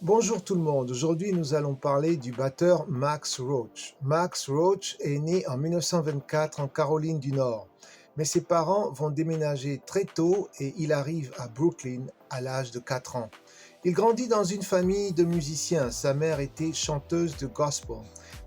Bonjour tout le monde, aujourd'hui nous allons parler du batteur Max Roach. Max Roach est né en 1924 en Caroline du Nord, mais ses parents vont déménager très tôt et il arrive à Brooklyn à l'âge de 4 ans. Il grandit dans une famille de musiciens, sa mère était chanteuse de gospel.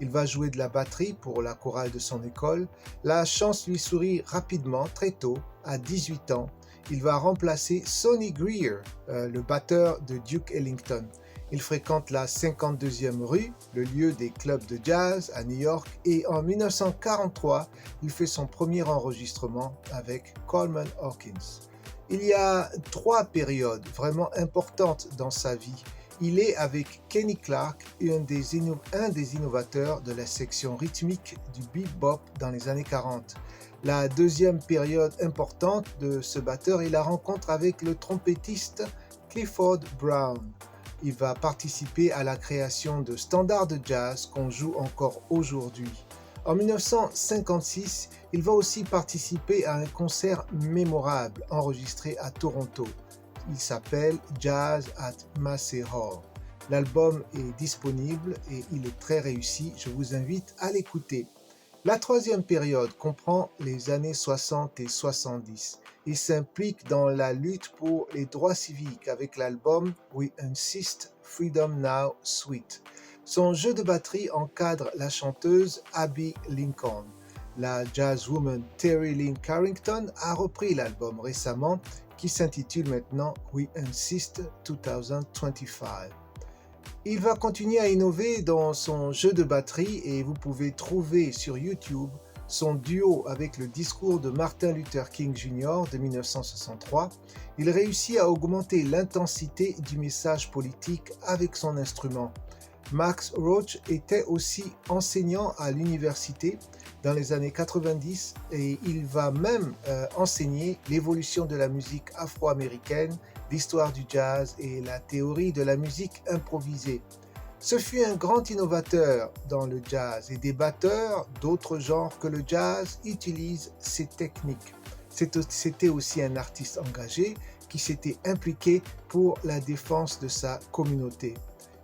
Il va jouer de la batterie pour la chorale de son école. La chance lui sourit rapidement, très tôt, à 18 ans. Il va remplacer Sonny Greer, le batteur de Duke Ellington. Il fréquente la 52e rue, le lieu des clubs de jazz à New York, et en 1943, il fait son premier enregistrement avec Coleman Hawkins. Il y a 3 périodes vraiment importantes dans sa vie. Il est avec Kenny Clarke, un des innovateurs de la section rythmique du bebop dans les années 40. La deuxième période importante de ce batteur est la rencontre avec le trompettiste Clifford Brown. Il va participer à la création de standards de jazz qu'on joue encore aujourd'hui. En 1956, il va aussi participer à un concert mémorable enregistré à Toronto. Il s'appelle Jazz at Massey Hall. L'album est disponible et il est très réussi. Je vous invite à l'écouter. La troisième période comprend les années 60 et 70. Il s'implique dans la lutte pour les droits civiques avec l'album We Insist Freedom Now Suite. Son jeu de batterie encadre la chanteuse Abby Lincoln. La jazzwoman Terry Lynn Carrington a repris l'album récemment qui s'intitule maintenant We Insist 2025. Il va continuer à innover dans son jeu de batterie et vous pouvez trouver sur YouTube son duo avec le discours de Martin Luther King Jr. de 1963. Il réussit à augmenter l'intensité du message politique avec son instrument. Max Roach était aussi enseignant à l'université dans les années 90 et il va même enseigner l'évolution de la musique afro-américaine, l'histoire du jazz et la théorie de la musique improvisée. Ce fut un grand innovateur dans le jazz et des batteurs d'autres genres que le jazz utilisent ces techniques. C'était aussi un artiste engagé qui s'était impliqué pour la défense de sa communauté.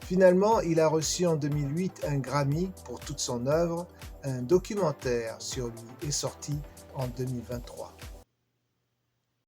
Finalement, il a reçu en 2008 un Grammy pour toute son œuvre. Un documentaire sur lui est sorti en 2023.